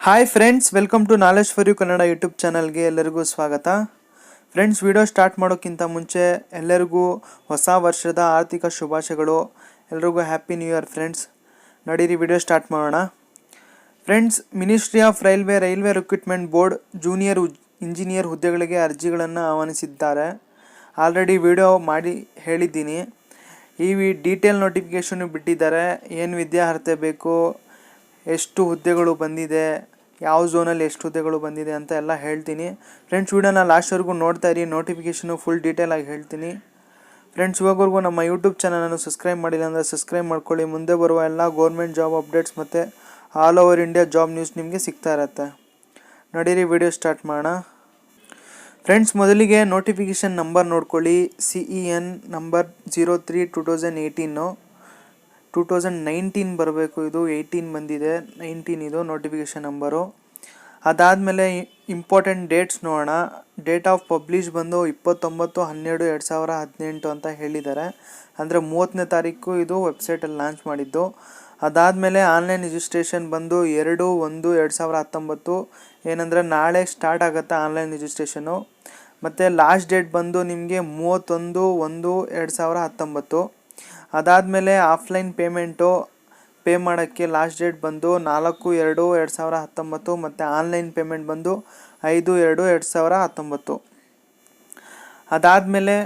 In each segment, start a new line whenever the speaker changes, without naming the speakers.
Hi friends, welcome to knowledge for you Kannada YouTube ಚಾನಲ್ಗೆ ಎಲ್ಲರಿಗೂ ಸ್ವಾಗತ. ಫ್ರೆಂಡ್ಸ್, ವಿಡಿಯೋ ಸ್ಟಾರ್ಟ್ ಮಾಡೋಕ್ಕಿಂತ ಮುಂಚೆ ಎಲ್ಲರಿಗೂ ಹೊಸ ವರ್ಷದ ಆರ್ಥಿಕ ಶುಭಾಶಯಗಳು. ಎಲ್ರಿಗೂ ಹ್ಯಾಪಿ ನ್ಯೂ ಇಯರ್ ಫ್ರೆಂಡ್ಸ್. ನಡೀರಿ ವಿಡಿಯೋ ಸ್ಟಾರ್ಟ್ ಮಾಡೋಣ. Friends, ministry of railway recruitment board junior engineer ಹುದ್ದೆಗಳಿಗೆ ಅರ್ಜಿಗಳನ್ನು ಆಹ್ವಾನಿಸಿದ್ದಾರೆ. ಆಲ್ರೆಡಿ ವಿಡಿಯೋ ಮಾಡಿ ಹೇಳಿದ್ದೀನಿ. ಈ ಡೀಟೇಲ್ ನೋಟಿಫಿಕೇಷನ್ ಬಿಟ್ಟಿದ್ದಾರೆ. ಏನು ವಿದ್ಯಾರ್ಹತೆ ಬೇಕು, ಎಷ್ಟು ಹುದ್ದೆಗಳು ಬಂದಿದೆ, ಯಾವ ಝೋನಲ್ಲಿ ಎಷ್ಟು ಹುದ್ದೆಗಳು ಬಂದಿದೆ ಅಂತ ಎಲ್ಲ ಹೇಳ್ತೀನಿ. ಫ್ರೆಂಡ್ಸ್, ವಿಡಿಯೋನ ಲಾಸ್ಟ್ವರೆಗೂ ನೋಡ್ತಾ ಇರಿ. ನೋಟಿಫಿಕೇಷನು ಫುಲ್ ಡೀಟೇಲಾಗಿ ಹೇಳ್ತೀನಿ. ಫ್ರೆಂಡ್ಸ್, ಇವಾಗವರೆಗೂ ನಮ್ಮ ಯೂಟ್ಯೂಬ್ ಚಾನಲನ್ನು ಸಬ್ಸ್ಕ್ರೈಬ್ ಮಾಡಿಲ್ಲ ಅಂದರೆ ಸಬ್ಸ್ಕ್ರೈಬ್ ಮಾಡ್ಕೊಳ್ಳಿ. ಮುಂದೆ ಬರುವ ಎಲ್ಲ ಗೌರ್ಮೆಂಟ್ ಜಾಬ್ ಅಪ್ಡೇಟ್ಸ್ ಮತ್ತು all over India job news ನಿಮಗೆ ಸಿಗ್ತಾ ಇರುತ್ತೆ. ನಡೀರಿ ವಿಡಿಯೋ ಸ್ಟಾರ್ಟ್ ಮಾಡೋಣ. ಫ್ರೆಂಡ್ಸ್, ಮೊದಲಿಗೆ ನೋಟಿಫಿಕೇಷನ್ ನಂಬರ್ ನೋಡ್ಕೊಳ್ಳಿ. CEN number 03/2018. 2019 ಬರಬೇಕು. ಇದು 18 ಬಂದಿದೆ, 19 ಇದು ನೋಟಿಫಿಕೇಷನ್ ನಂಬರು. ಅದಾದಮೇಲೆ ಇಂಪಾರ್ಟೆಂಟ್ ಡೇಟ್ಸ್ ನೋಡೋಣ. ಡೇಟ್ ಆಫ್ ಪಬ್ಲಿಷ್ ಬಂದು 29/12/2018 ಅಂತ ಹೇಳಿದ್ದಾರೆ. ಅಂದರೆ 30ನೇ ತಾರೀಕು ಇದು ವೆಬ್ಸೈಟಲ್ಲಿ ಲಾಂಚ್ ಮಾಡಿದ್ದು. ಅದಾದಮೇಲೆ ಆನ್ಲೈನ್ ರಿಜಿಸ್ಟ್ರೇಷನ್ ಬಂದು 2/1/2019. ಏನಂದರೆ ನಾಳೆ ಸ್ಟಾರ್ಟ್ ಆಗುತ್ತೆ ಆನ್ಲೈನ್ ರಿಜಿಸ್ಟ್ರೇಷನು. ಮತ್ತು ಲಾಸ್ಟ್ ಡೇಟ್ ಬಂದು ನಿಮಗೆ 31/1/2019. ಅದಾದಮೇಲೆ ಆಫ್ಲೈನ್ ಪೇ ಮಾಡೋಕ್ಕೆ ಲಾಸ್ಟ್ ಡೇಟ್ ಬಂದು 4/2/2019 ಮತ್ತು ಆನ್ಲೈನ್ ಪೇಮೆಂಟ್ ಬಂದು 5/2/2019.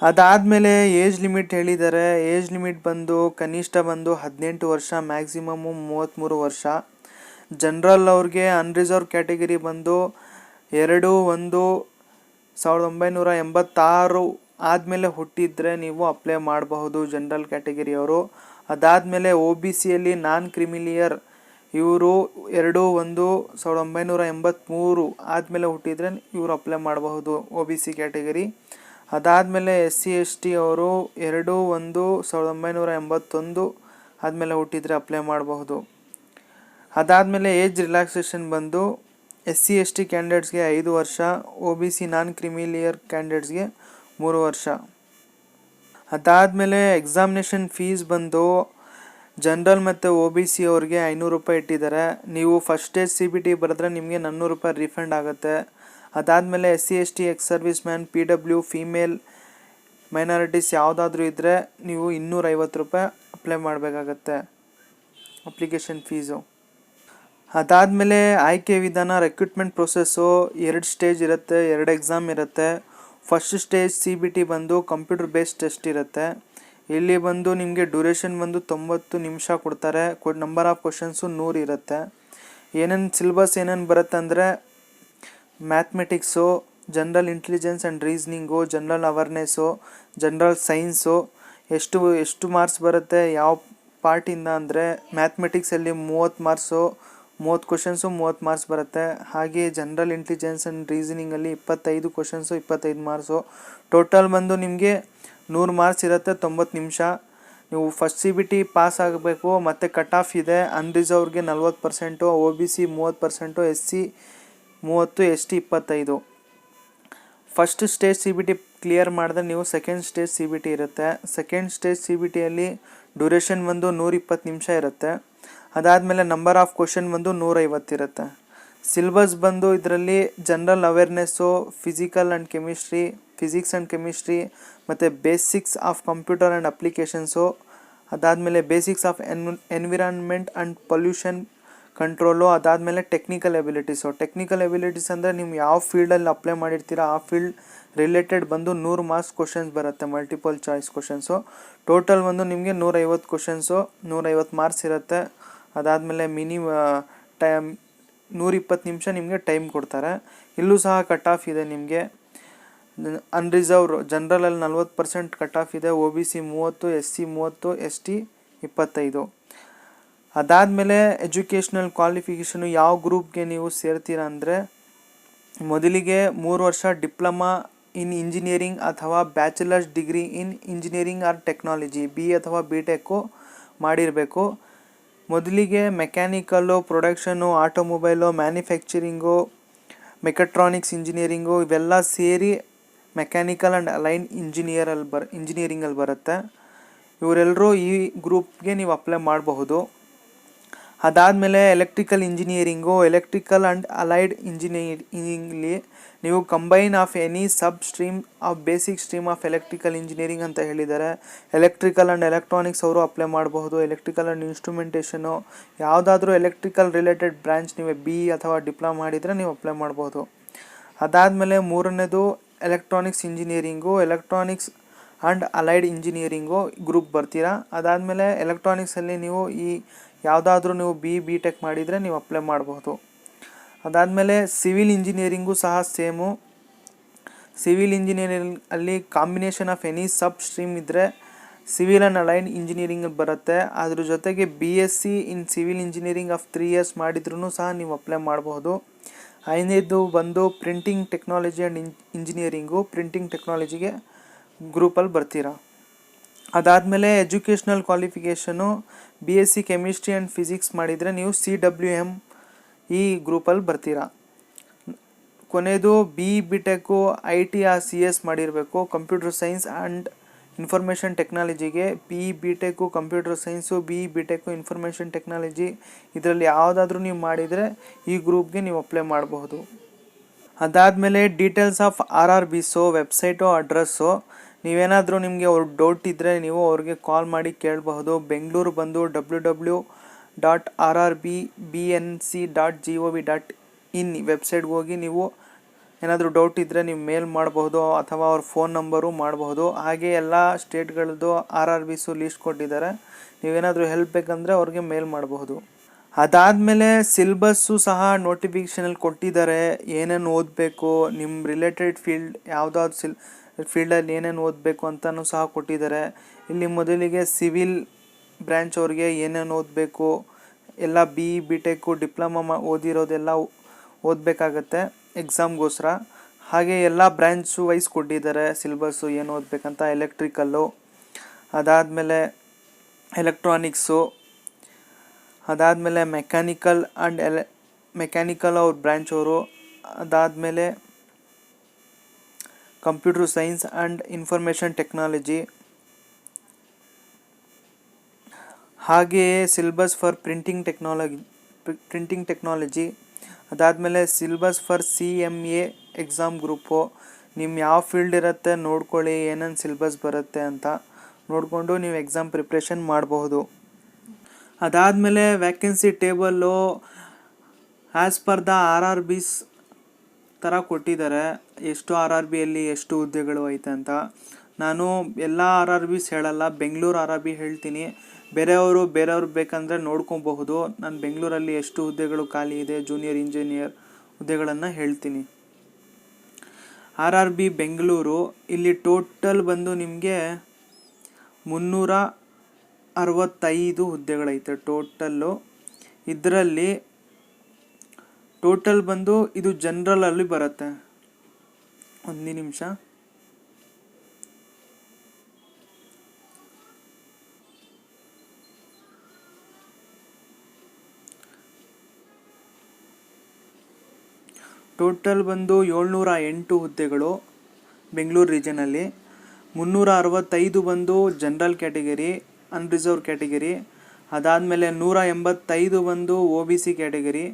ಅದಾದಮೇಲೆ ಏಜ್ ಲಿಮಿಟ್ ಹೇಳಿದ್ದಾರೆ. ಏಜ್ ಲಿಮಿಟ್ ಬಂದು ಕನಿಷ್ಠ ಬಂದು 18 ವರ್ಷ, ಮ್ಯಾಕ್ಸಿಮಮ್ಮು 33 ವರ್ಷ. ಜನರಲ್ ಅವ್ರಿಗೆ ಅನ್ರಿಸರ್ವ್ ಕ್ಯಾಟಗರಿ ಬಂದು 2/1/1986 ಆದಮೇಲೆ ಹುಟ್ಟಿದರೆ ನೀವು ಅಪ್ಲೈ ಮಾಡಬಹುದು, ಜನರಲ್ ಕ್ಯಾಟಗರಿಯವರು. ಅದಾದಮೇಲೆ OBCಯಲ್ಲಿ ನಾನ್ ಕ್ರಿಮಿಲಿಯರ್ ಇವರು 2/1/1983 ಆದಮೇಲೆ ಹುಟ್ಟಿದರೆ ಇವರು ಅಪ್ಲೈ ಮಾಡಬಹುದು, OBC ಕ್ಯಾಟಗರಿ. ಅದಾದಮೇಲೆ SC/ST ಅವರು 2/1/1981 ಆದಮೇಲೆ ಹುಟ್ಟಿದರೆ ಅಪ್ಲೈ ಮಾಡಬಹುದು. ಅದಾದಮೇಲೆ ಏಜ್ ರಿಲ್ಯಾಕ್ಸೇಷನ್ ಬಂದು SC/ST ಕ್ಯಾಂಡಿಡೇಟ್ಸ್ಗೆ 5 ವರ್ಷ, OBC ನಾನ್ ಕ್ರಿಮಿಲಿಯರ್ ಕ್ಯಾಂಡಿಡೇಟ್ಸ್ಗೆ 3 ವರ್ಷ. ಅದಾದಮೇಲೆ ಎಕ್ಸಾಮಿನೇಷನ್ ಫೀಸ್ ಬಂದು ಜನರಲ್ ಮತ್ತು OBC ಅವ್ರಿಗೆ 500 ರೂಪಾಯಿ ಇಟ್ಟಿದ್ದಾರೆ. ನೀವು ಫಸ್ಟ್ ಸ್ಟೇಜ್ CBT ಬರೆದ್ರೆ ನಿಮಗೆ 400 ರೂಪಾಯಿ ರಿಫಂಡ್ ಆಗುತ್ತೆ. ಅದಾದಮೇಲೆ SC/ST ex service man, PW, female minorities ಯಾವುದಾದ್ರೂ ಇದ್ದರೆ ನೀವು 250 ರೂಪಾಯಿ ಅಪ್ಲೈ ಮಾಡಬೇಕಾಗತ್ತೆ ಅಪ್ಲಿಕೇಶನ್ ಫೀಸು. ಅದಾದಮೇಲೆ ಆಯ್ಕೆ ವಿಧಾನ, ರೆಕ್ರೂಟ್ಮೆಂಟ್ ಪ್ರೊಸೆಸ್ಸು 2 ಸ್ಟೇಜ್ ಇರುತ್ತೆ, 2 ಎಕ್ಸಾಮ್ ಇರುತ್ತೆ. ಫಸ್ಟ್ ಸ್ಟೇಜ್ CBT ಬಂದು ಕಂಪ್ಯೂಟರ್ ಬೇಸ್ಡ್ ಟೆಸ್ಟ್ ಇರುತ್ತೆ. ಇಲ್ಲಿ ಬಂದು ನಿಮಗೆ ಡ್ಯೂರೇಷನ್ ಬಂದು 90 ನಿಮಿಷ ಕೊಡ್ತಾರೆ. ನಂಬರ್ ಆಫ್ ಕ್ವಶನ್ಸು 100 ಇರುತ್ತೆ. ಸಿಲೆಬಸ್ ಏನೇನು ಬರುತ್ತೆ ಅಂದರೆ mathematics, general intelligence and ರೀಸ್ನಿಂಗು, general awareness, general science. ಎಷ್ಟು ಮಾರ್ಕ್ಸ್ ಬರುತ್ತೆ ಯಾವ ಪಾರ್ಟಿಂದ ಅಂದರೆ ಮ್ಯಾಥಮೆಟಿಕ್ಸಲ್ಲಿ 30 ಮಾರ್ಕ್ಸು, 30 ಕ್ವಶನ್ಸು 30 ಮಾರ್ಕ್ಸ್ ಬರುತ್ತೆ. ಹಾಗೆ ಜನರಲ್ ಇಂಟೆಲಿಜೆನ್ಸ್ ಆ್ಯಂಡ್ ರೀಸನಿಂಗಲ್ಲಿ 25 ಕ್ವಶನ್ಸು 25 ಮಾರ್ಕ್ಸು. ಟೋಟಲ್ ಬಂದು ನಿಮಗೆ 100 ಮಾರ್ಕ್ಸ್ ಇರುತ್ತೆ, 90 ನಿಮಿಷ. ನೀವು ಫಸ್ಟ್ CBT ಪಾಸ್ ಆಗಬೇಕು. ಮತ್ತು ಕಟ್ ಆಫ್ ಇದೆ. ಅನ್ರಿಸರ್ವ್ಗೆ 40%, OBC 30%, SC 30, ST 25. First stage CBT clear ಮಾಡಿದ್ರೆ ನೀವು ಸೆಕೆಂಡ್ ಸ್ಟೇಜ್ CBT ಇರುತ್ತೆ. ಸೆಕೆಂಡ್ ಸ್ಟೇಜ್ CBTಯಲ್ಲಿ ಡ್ಯೂರೇಷನ್ ಬಂದು 120 ನಿಮಿಷ ಇರುತ್ತೆ. ಅದಾದಮೇಲೆ ನಂಬರ್ ಆಫ್ ಕ್ವಶನ್ ಬಂದು 150 ಇರುತ್ತೆ. ಸಿಲೆಬಸ್ ಬಂದು ಇದರಲ್ಲಿ general awareness, physics and chemistry ಮತ್ತು basics of computer and applications. ಅದಾದಮೇಲೆ basics of environment and pollution control. ಅದಾದಮೇಲೆ ಟೆಕ್ನಿಕಲ್ ಎಬಿಲಿಟೀಸ್ ಅಂದರೆ ನೀವು ಯಾವ ಫೀಲ್ಡಲ್ಲಿ ಅಪ್ಲೈ ಮಾಡಿರ್ತೀರ ಆ ಫೀಲ್ಡ್ ರಿಲೇಟೆಡ್ ಬಂದು 100 ಮಾರ್ಕ್ಸ್ ಕ್ವಶನ್ಸ್ ಬರುತ್ತೆ, ಮಲ್ಟಿಪಲ್ ಚಾಯ್ಸ್ ಕ್ವಶನ್ಸು. ಟೋಟಲ್ ಬಂದು ನಿಮಗೆ 150 ಕ್ವಶನ್ಸು, 150 ಮಾರ್ಕ್ಸ್ ಇರುತ್ತೆ. ಅದಾದಮೇಲೆ 120 ನಿಮಿಷ ನಿಮಗೆ ಟೈಮ್ ಕೊಡ್ತಾರೆ. ಇಲ್ಲೂ ಸಹ ಕಟ್ ಆಫ್ ಇದೆ ನಿಮಗೆ. ಅನ್ರಿಸರ್ವ್ ಜನರಲಲ್ಲಿ 40% ಕಟ್ ಆಫ್ ಇದೆ, OBC 30, SC 30, ST 25. ಅದಾದಮೇಲೆ ಎಜುಕೇಷ್ನಲ್ ಕ್ವಾಲಿಫಿಕೇಷನು ಯಾವ ಗ್ರೂಪ್ಗೆ ನೀವು ಸೇರ್ತೀರ ಅಂದರೆ ಮೊದಲಿಗೆ 3 ವರ್ಷ ಡಿಪ್ಲೊಮಾ ಇನ್ ಇಂಜಿನಿಯರಿಂಗ್ ಅಥವಾ bachelors degree in engineering or technology BE ಅಥವಾ BTech ಮಾಡಿರಬೇಕು. ಮೊದಲಿಗೆ mechanical, production, automobile, manufacturing, mechatronics engineering ಇವೆಲ್ಲ ಸೇರಿ ಮೆಕ್ಯಾನಿಕಲ್ ಆ್ಯಂಡ್ ಅಲೈನ್ ಇಂಜಿನಿಯರಿಂಗಲ್ಲಿ ಬರುತ್ತೆ. ಇವರೆಲ್ಲರೂ ಈ ಗ್ರೂಪ್ಗೆ ನೀವು ಅಪ್ಲೈ ಮಾಡಬಹುದು. ಅದಾದಮೇಲೆ electrical engineering, electrical and allied ಇಂಜಿನಿಯರಿಂಗ್ಲಿ ನೀವು combine of any sub stream of basic stream of electrical engineering ಅಂತ ಹೇಳಿದ್ದಾರೆ. ಎಲೆಕ್ಟ್ರಿಕಲ್ ಆ್ಯಂಡ್ ಎಲೆಕ್ಟ್ರಾನಿಕ್ಸ್ ಅವರು ಅಪ್ಲೈ ಮಾಡಬಹುದು. ಎಲೆಕ್ಟ್ರಿಕಲ್ ಆ್ಯಂಡ್ ಇನ್ಸ್ಟ್ರೂಮೆಂಟೇಷನು ಯಾವುದಾದ್ರೂ ಎಲೆಕ್ಟ್ರಿಕಲ್ ರಿಲೇಟೆಡ್ ಬ್ರಾಂಚ್ ನೀವು ಬಿ ಅಥವಾ ಡಿಪ್ಲೊಮಾ ಮಾಡಿದರೆ ನೀವು ಅಪ್ಲೈ ಮಾಡ್ಬೋದು. ಅದಾದಮೇಲೆ ಮೂರನೇದು electronics engineering, electronics and allied engineering group ಬರ್ತೀರಾ. ಅದಾದಮೇಲೆ ಎಲೆಕ್ಟ್ರಾನಿಕ್ಸಲ್ಲಿ ನೀವು ಯಾವುದಾದ್ರೂ ನೀವು ಬಿ ಟೆಕ್ ಮಾಡಿದರೆ ನೀವು ಅಪ್ಲೈ ಮಾಡಬಹುದು. ಅದಾದಮೇಲೆ ಸಿವಿಲ್ ಇಂಜಿನಿಯರಿಂಗು ಸಹ ಸೇಮು. ಸಿವಿಲ್ ಇಂಜಿನಿಯರಿಂಗ್ ಅಲ್ಲಿ combination of any sub stream ಇದ್ದರೆ ಸಿವಿಲ್ ಆ್ಯಂಡ್ ಅಲೈಡ್ ಇಂಜಿನಿಯರಿಂಗ್ ಬರುತ್ತೆ. ಅದ್ರ ಜೊತೆಗೆ BSc in civil engineering of 3 years ಮಾಡಿದ್ರೂ ಸಹ ನೀವು ಅಪ್ಲೈ ಮಾಡಬಹುದು. ಐದನೇದು ಬಂದು printing technology and engineering, printing ಟೆಕ್ನಾಲಜಿಗೆ ಗ್ರೂಪಲ್ಲಿ ಬರ್ತೀರಾ. ಅದಾದಮೇಲೆ educational qualification BSc chemistry and physics ಮಾಡಿದರೆ ನೀವು CWM ಈ ಗ್ರೂಪಲ್ಲಿ ಬರ್ತೀರಾ. ಕೊನೆಯದು ಬಿ ಟೆಕ್ಕು IT CS ಮಾಡಿರಬೇಕು. Computer science and information ಟೆಕ್ನಾಲಜಿಗೆ B tech computer science, B tech information technology ಇದರಲ್ಲಿ ಯಾವುದಾದ್ರೂ ನೀವು ಮಾಡಿದರೆ ಈ ಗ್ರೂಪ್ಗೆ ನೀವು ಅಪ್ಲೈ ಮಾಡಬಹುದು. ಅದಾದಮೇಲೆ ಡೀಟೇಲ್ಸ್ ಆಫ್ RRBಸು ವೆಬ್ಸೈಟು ಅಡ್ರೆಸ್ಸು ನೀವೇನಾದರೂ ನಿಮಗೆ ಅವ್ರ ಡೌಟ್ ಇದ್ದರೆ ನೀವು ಅವ್ರಿಗೆ ಕಾಲ್ ಮಾಡಿ ಕೇಳಬಹುದು. ಬೆಂಗಳೂರು ಬಂದು www.rrbnc.gov.in ವೆಬ್ಸೈಟ್ಗೆ ಹೋಗಿ ನೀವು ಏನಾದರೂ ಡೌಟ್ ಇದ್ದರೆ ನೀವು ಮೇಲ್ ಮಾಡಬಹುದು ಅಥವಾ ಅವ್ರ ಫೋನ್ ನಂಬರು ಮಾಡಬಹುದು. ಹಾಗೆ ಎಲ್ಲ ಸ್ಟೇಟ್ಗಳದ್ದು RRBಸು ಲೀಸ್ಟ್ ಕೊಟ್ಟಿದ್ದಾರೆ. ನೀವೇನಾದರೂ ಹೆಲ್ಪ್ ಬೇಕಂದರೆ ಅವ್ರಿಗೆ ಮೇಲ್ ಮಾಡಬಹುದು. ಅದಾದಮೇಲೆ ಸಿಲೆಬಸ್ಸು ಸಹ ನೋಟಿಫಿಕೇಷನಲ್ಲಿ ಕೊಟ್ಟಿದ್ದಾರೆ. ಏನೇನು ಓದಬೇಕು, ನಿಮ್ಮ ರಿಲೇಟೆಡ್ ಫೀಲ್ಡ್ ಯಾವುದಾದ್ರು ಫೀಲ್ಡಲ್ಲಿ ಏನೇನು ಓದಬೇಕು ಅಂತಲೂ ಸಹ ಕೊಟ್ಟಿದ್ದಾರೆ. ಇಲ್ಲಿ ಮೊದಲಿಗೆ ಸಿವಿಲ್ ಬ್ರ್ಯಾಂಚ್ ಅವ್ರಿಗೆ ಏನೇನು ಓದಬೇಕು ಎಲ್ಲ ಬಿ ಟೆಕ್ಕು ಡಿಪ್ಲೊಮಾ ಓದಿರೋದೆಲ್ಲ ಓದಬೇಕಾಗತ್ತೆ ಎಕ್ಸಾಮ್ಗೋಸ್ಕರ. ಹಾಗೆ ಎಲ್ಲ ಬ್ರ್ಯಾಂಚು ವೈಸ್ ಕೊಟ್ಟಿದ್ದಾರೆ ಸಿಲೆಬಸ್ಸು ಏನು ಓದಬೇಕಂತ. ಎಲೆಕ್ಟ್ರಿಕಲ್ಲು, ಅದಾದಮೇಲೆ ಎಲೆಕ್ಟ್ರಾನಿಕ್ಸು, ಅದಾದಮೇಲೆ ಮೆಕ್ಯಾನಿಕಲ್ ಅವ್ರ ಬ್ರ್ಯಾಂಚ್ ಅವರು, ಅದಾದಮೇಲೆ computer science and information technology, ಹಾಗೆಯೇ ಸಿಲೆಬಸ್ ಫಾರ್ ಪ್ರಿಂಟಿಂಗ್ ಟೆಕ್ನಾಲಜಿ, ಅದಾದಮೇಲೆ syllabus for CMA exam group. ನಿಮ್ಮ ಯಾವ ಫೀಲ್ಡ್ ಇರುತ್ತೆ ನೋಡ್ಕೊಳ್ಳಿ, ಏನೇನು ಸಿಲೆಬಸ್ ಬರುತ್ತೆ ಅಂತ ನೋಡಿಕೊಂಡು ನೀವು ಎಕ್ಸಾಮ್ ಪ್ರಿಪ್ರೇಷನ್ ಮಾಡಬಹುದು. ಅದಾದಮೇಲೆ vacancy table as per the RRBs ಥರ ಕೊಟ್ಟಿದ್ದಾರೆ. ಎಷ್ಟು RRBಯಲ್ಲಿ ಎಷ್ಟು ಹುದ್ದೆಗಳು ಐತೆ ಅಂತ. ನಾನು ಎಲ್ಲ RRBs ಹೇಳಲ್ಲ, ಬೆಂಗಳೂರು RRB ಹೇಳ್ತೀನಿ. ಬೇರೆಯವರು ಬೇಕಂದರೆ ನೋಡ್ಕೊಬಹುದು. ನಾನು ಬೆಂಗಳೂರಲ್ಲಿ ಎಷ್ಟು ಹುದ್ದೆಗಳು ಖಾಲಿ ಇದೆ ಜೂನಿಯರ್ ಇಂಜಿನಿಯರ್ ಹುದ್ದೆಗಳನ್ನು ಹೇಳ್ತೀನಿ. RRB ಬೆಂಗಳೂರು ಇಲ್ಲಿ ಟೋಟಲ್ ಬಂದು ನಿಮಗೆ 365 ಹುದ್ದೆಗಳೈತೆ ಟೋಟಲ್ಲು. ಇದರಲ್ಲಿ ಟೋಟಲ್ ಬಂದು ಇದು ಜನರಲಲ್ಲಿ ಬರುತ್ತೆ. ಒಂದು ನಿಮಿಷ. ಟೋಟಲ್ ಬಂದು 708 ಹುದ್ದೆಗಳು ಬೆಂಗಳೂರು ರೀಜನಲ್ಲಿ. 365 ಬಂದು ಜನರಲ್ ಕ್ಯಾಟಗರಿ ಅನ್ರಿಸರ್ವ್ ಕ್ಯಾಟಗರಿ. ಅದಾದಮೇಲೆ 185 ಬಂದು OBC ಕ್ಯಾಟಗರಿ.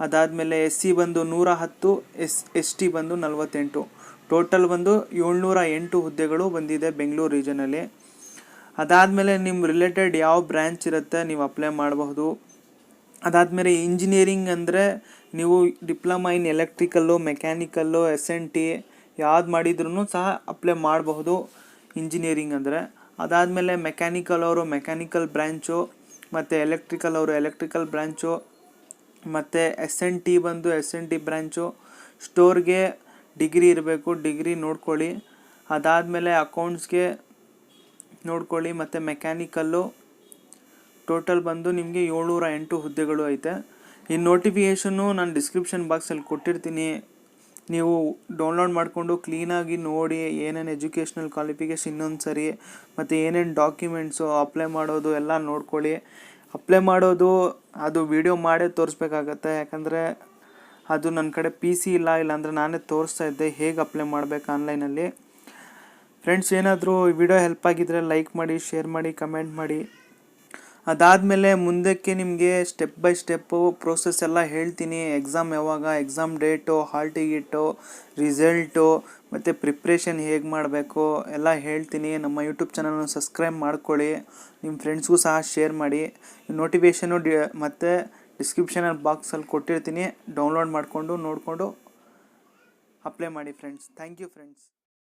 ಅದಾದಮೇಲೆ SC ಬಂದು 110, ST ಬಂದು 48. ಟೋಟಲ್ ಬಂದು 708 ಹುದ್ದೆಗಳು ಬಂದಿದೆ ಬೆಂಗಳೂರು ರೀಜನಲ್ಲಿ. ಅದಾದಮೇಲೆ ನಿಮ್ಮ ರಿಲೇಟೆಡ್ ಯಾವ ಬ್ರ್ಯಾಂಚ್ ಇರುತ್ತೆ ನೀವು ಅಪ್ಲೈ ಮಾಡಬಹುದು. ಅದಾದಮೇಲೆ ಇಂಜಿನಿಯರಿಂಗ್ ಅಂದರೆ ನೀವು diploma in electrical, mechanical, SNT ಯಾವ್ದು ಮಾಡಿದ್ರೂ ಸಹ ಅಪ್ಲೈ ಮಾಡಬಹುದು ಇಂಜಿನಿಯರಿಂಗ್ ಅಂದರೆ. ಅದಾದಮೇಲೆ ಮೆಕ್ಯಾನಿಕಲ್ ಅವರು ಮೆಕ್ಯಾನಿಕಲ್ ಬ್ರ್ಯಾಂಚು, ಮತ್ತು ಎಲೆಕ್ಟ್ರಿಕಲ್ ಅವರು ಎಲೆಕ್ಟ್ರಿಕಲ್ ಬ್ರ್ಯಾಂಚು, ಮತ್ತು SNT ಬಂದು SNT ಬ್ರ್ಯಾಂಚು. ಸ್ಟೋರ್ಗೆ ಡಿಗ್ರಿ ಇರಬೇಕು, ಡಿಗ್ರಿ ನೋಡ್ಕೊಳ್ಳಿ. ಅದಾದಮೇಲೆ ಅಕೌಂಟ್ಸ್ಗೆ ನೋಡ್ಕೊಳ್ಳಿ, ಮತ್ತು ಮೆಕ್ಯಾನಿಕಲ್ಲು. ಟೋಟಲ್ ಬಂದು ನಿಮಗೆ 708 ಹುದ್ದೆಗಳು ಐತೆ. ಈ ನೋಟಿಫಿಕೇಷನ್ನು ನಾನು ಡಿಸ್ಕ್ರಿಪ್ಷನ್ ಬಾಕ್ಸಲ್ಲಿ ಕೊಟ್ಟಿರ್ತೀನಿ. ನೀವು ಡೌನ್ಲೋಡ್ ಮಾಡಿಕೊಂಡು ಕ್ಲೀನಾಗಿ ನೋಡಿ ಏನೇನು ಎಜುಕೇಷ್ನಲ್ ಕ್ವಾಲಿಫಿಕೇಷನ್ ಇನ್ನೊಂದು ಸರಿ, ಮತ್ತು ಏನೇನು ಡಾಕ್ಯುಮೆಂಟ್ಸು ಅಪ್ಲೈ ಮಾಡೋದು ಎಲ್ಲ ನೋಡ್ಕೊಳ್ಳಿ. ಅಪ್ಲೈ ಮಾಡೋದು ಅದು ವಿಡಿಯೋ ಮಾಡೇ ತೋರಿಸ್ಬೇಕಾಗತ್ತೆ, ಯಾಕಂದರೆ ಅದು ನನ್ನ ಕಡೆ PC ಇಲ್ಲಾಂದರೆ ನಾನೇ ತೋರಿಸ್ತಾ ಇದ್ದೆ ಹೇಗೆ ಅಪ್ಲೈ ಮಾಡಬೇಕು ಆನ್ಲೈನಲ್ಲಿ. ಫ್ರೆಂಡ್ಸ್, ಏನಾದರೂ ವಿಡಿಯೋ ಹೆಲ್ಪ್ ಆಗಿದ್ದರೆ ಲೈಕ್ ಮಾಡಿ, ಶೇರ್ ಮಾಡಿ, ಕಮೆಂಟ್ ಮಾಡಿ. ಅದಾದಮೇಲೆ ಮುಂದಕ್ಕೆ ನಿಮಗೆ ಸ್ಟೆಪ್ ಬೈ ಸ್ಟೆಪ್ಪು ಪ್ರೋಸೆಸ್ ಎಲ್ಲ ಹೇಳ್ತೀನಿ. ಎಕ್ಸಾಮ್ ಯಾವಾಗ, ಎಕ್ಸಾಮ್ ಡೇಟು, ಹಾಲ್ ಟಿಕೆಟು, ರಿಸಲ್ಟು ಮತ್ತು ಪ್ರಿಪ್ರೇಷನ್ ಹೇಗೆ ಮಾಡಬೇಕು ಎಲ್ಲ ಹೇಳ್ತೀನಿ. ನಮ್ಮ ಯೂಟ್ಯೂಬ್ ಚಾನಲ್ನ ಸಬ್ಸ್ಕ್ರೈಬ್ ಮಾಡ್ಕೊಳ್ಳಿ, ನಿಮ್ಮ ಫ್ರೆಂಡ್ಸ್ಗೂ ಸಹ ಶೇರ್ ಮಾಡಿ. ನೋಟಿಫಿಕೇಷನು ಮತ್ತು ಡಿಸ್ಕ್ರಿಪ್ಷನಲ್ಲಿ ಬಾಕ್ಸಲ್ಲಿ ಕೊಟ್ಟಿರ್ತೀನಿ, ಡೌನ್ಲೋಡ್ ಮಾಡಿಕೊಂಡು ನೋಡಿಕೊಂಡು ಅಪ್ಲೈ ಮಾಡಿ ಫ್ರೆಂಡ್ಸ್. Thank you friends.